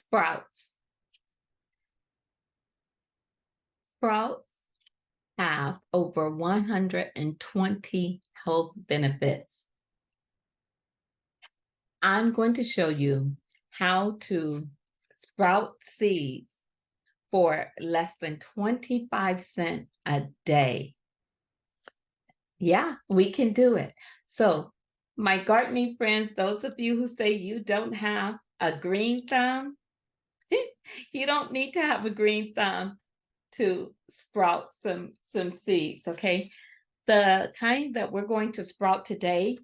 Sprouts. Sprouts have over 120 health benefits. I'm going to show you how to sprout seeds for less than 25 cents a day. Yeah, we can do it. So, my gardening friends, those of you who say you don't have a green thumb, you don't need to have a green thumb to sprout some seeds, okay? The kind that we're going to sprout today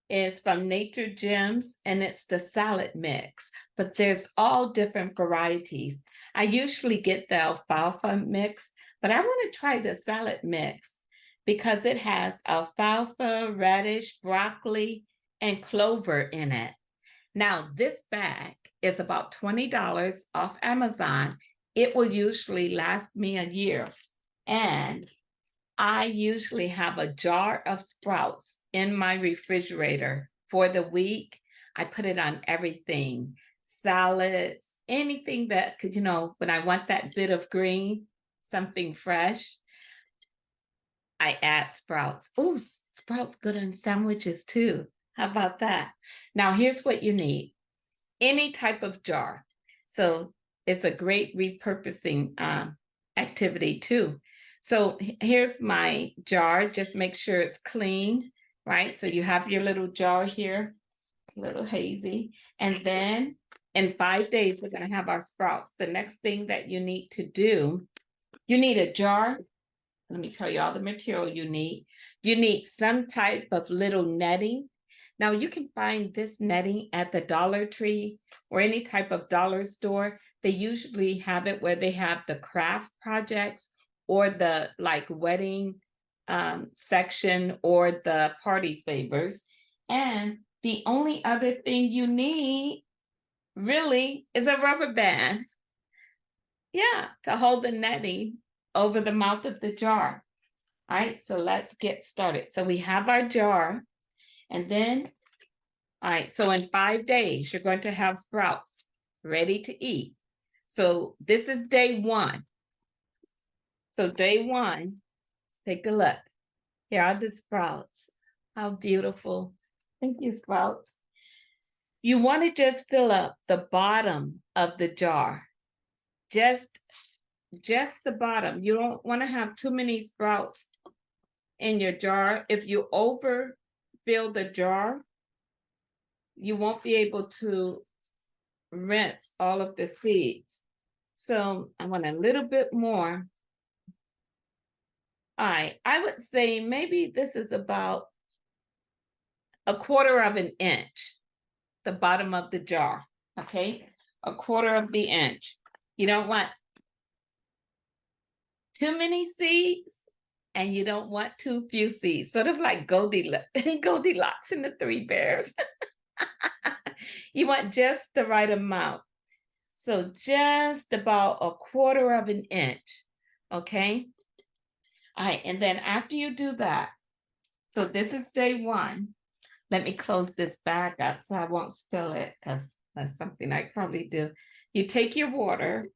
is from Nature Gems, and it's the salad mix, but there's all different varieties. I usually get the alfalfa mix, but I want to try the salad mix because it has alfalfa, radish, broccoli, and clover in it. Now, this bag is about $20 off Amazon. It will usually last me a year. And I usually have a jar of sprouts in my refrigerator for the week. I put it on everything, salads, anything that could, when I want that bit of green, something fresh, I add sprouts. Oh, sprouts good on sandwiches too. How about that? Now, here's what you need. Any type of jar. So it's a great repurposing activity too. So here's my jar. Just make sure it's clean, right? So you have your little jar here, a little hazy. And then in 5 days, we're going to have our sprouts. The next thing that you need to do, you need a jar. Let me tell you all the material you need. You need some type of little netting. Now you can find this netting at the Dollar Tree or any type of dollar store. They usually have it where they have the craft projects or the like wedding section or the party favors. And the only other thing you need really is a rubber band. Yeah, to hold the netting over the mouth of the jar. All right, so let's get started. So we have our jar, and then, all right, so in 5 days, you're going to have sprouts ready to eat. So this is day one. So day one, take a look. Here are the sprouts. How beautiful. Thank you, sprouts. You want to just fill up the bottom of the jar. Just the bottom. You don't want to have too many sprouts in your jar. If you overfill the jar, you won't be able to rinse all of the seeds. So I want a little bit more. All right, I would say maybe this is about 1/4 of an inch, the bottom of the jar, okay? 1/4 of the inch. You don't want too many seeds and you don't want too few seeds, sort of like Goldilocks and the Three Bears. You want just the right amount. So just about 1/4 of an inch, okay? All right, and then after you do that, so this is day one. Let me close this bag up so I won't spill it because that's something I probably do. You take your water,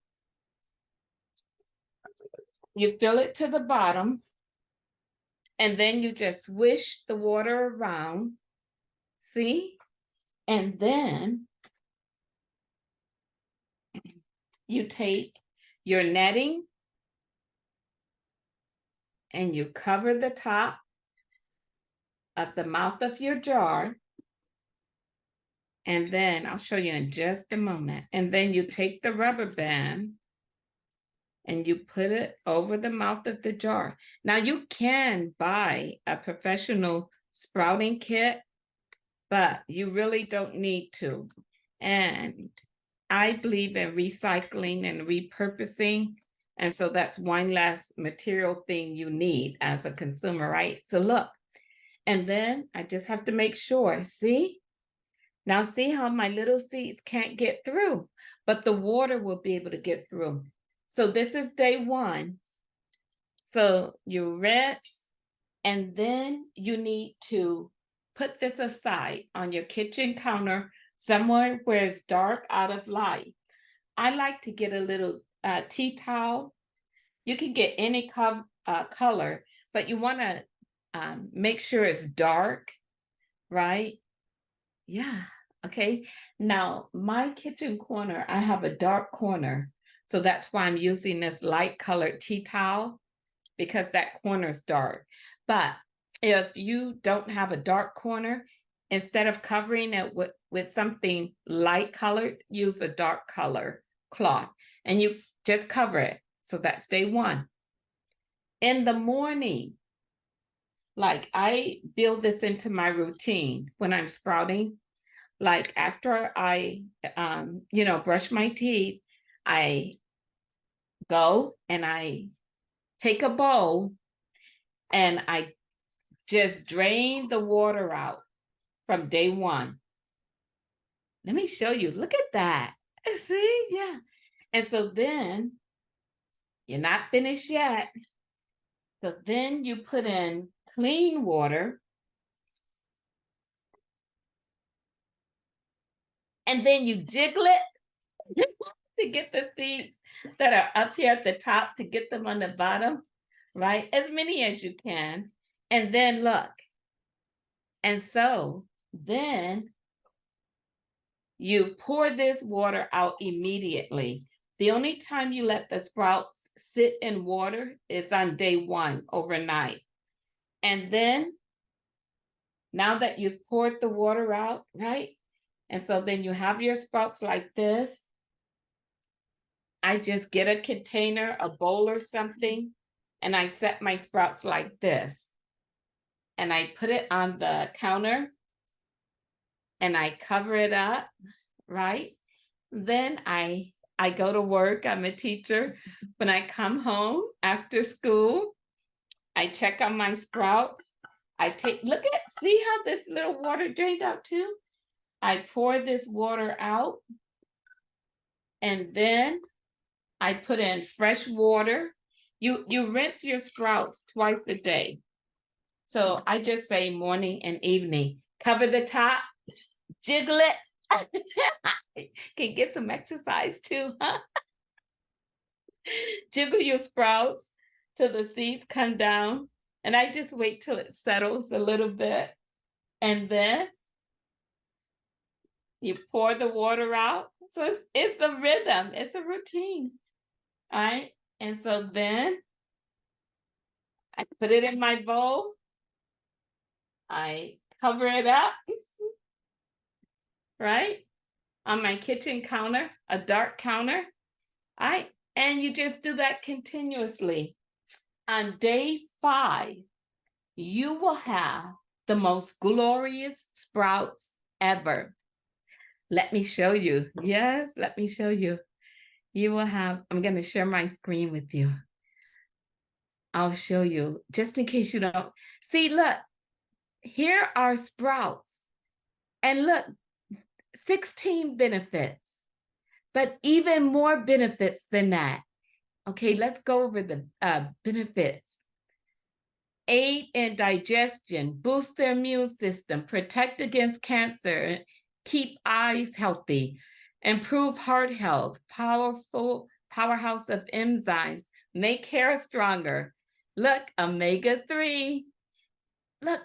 you fill it to the bottom, and then you just swish the water around, see? And then you take your netting and you cover the top of the mouth of your jar. And then I'll show you in just a moment. And then you take the rubber band and you put it over the mouth of the jar. Now you can buy a professional sprouting kit, but you really don't need to. And I believe in recycling and repurposing. And so that's one less material thing you need as a consumer, right? So look, and then I just have to make sure, see? Now see how my little seeds can't get through, but the water will be able to get through. So this is day one. So you rinse, and then you need to put this aside on your kitchen counter somewhere where it's dark out of light. I like to get a little tea towel. You can get any color, but you want to make sure it's dark, right? Yeah. Okay. Now, my kitchen corner, I have a dark corner. So that's why I'm using this light colored tea towel because that corner is dark. But if you don't have a dark corner, instead of covering it with something light colored, use a dark color cloth and you just cover it. So that's day one. In the morning, like I build this into my routine when I'm sprouting. Like after I, brush my teeth, I go and I take a bowl and I just drain the water out from day one. Let me show you. Look at that. See? Yeah. And so then you're not finished yet. So then you put in clean water. And then you jiggle it to get the seeds that are up here at the top to get them on the bottom, right? As many as you can. And then look. And so then you pour this water out immediately. The only time you let the sprouts sit in water is on day one, overnight. And then now that you've poured the water out, right? And so then you have your sprouts like this. I just get a container, a bowl or something, and I set my sprouts like this. And I put it on the counter and I cover it up, right? Then I go to work. I'm a teacher. When I come home after school, I check on my sprouts. See how this little water drained out too? I pour this water out and then I put in fresh water. You rinse your sprouts twice a day. So I just say morning and evening. Cover the top, jiggle it. Can get some exercise too, huh? Jiggle your sprouts till the seeds come down. And I just wait till it settles a little bit. And then you pour the water out. So it's a rhythm, it's a routine. All right. And so then I put it in my bowl. I cover it up, right? On my kitchen counter, a dark counter. All right. And you just do that continuously. On day 5, you will have the most glorious sprouts ever. Let me show you. Yes, let me show you. You will have, I'm going to share my screen with you. I'll show you just in case you don't. See, look, here are sprouts. And look, 16 benefits, but even more benefits than that. Okay, let's go over the benefits. Aid in digestion, boost the immune system, protect against cancer, keep eyes healthy, improve heart health, powerhouse of enzymes, make hair stronger. Look, omega-3. Look,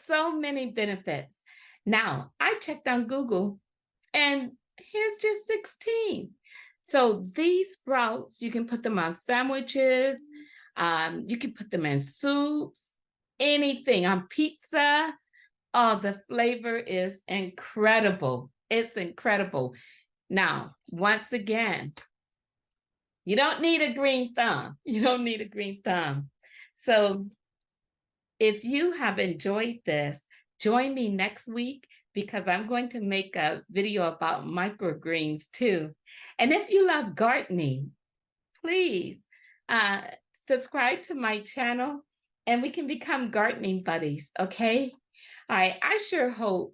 so many benefits. Now, I checked on Google and here's just 16. So these sprouts, you can put them on sandwiches, you can put them in soups, anything, on pizza. Oh, the flavor is incredible. It's incredible. Now, once again, you don't need a green thumb. You don't need a green thumb. So if you have enjoyed this, join me next week because I'm going to make a video about microgreens too. And if you love gardening, please subscribe to my channel and we can become gardening buddies, okay? All right, I sure hope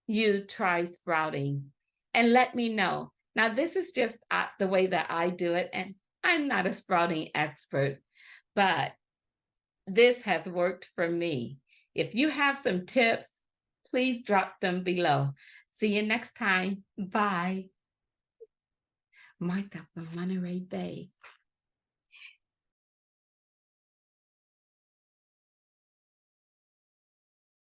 you try sprouting and let me know. Now, this is just the way that I do it, and I'm not a sprouting expert, but this has worked for me. If you have some tips, please drop them below. See you next time. Bye. Martha from Monterey Bay.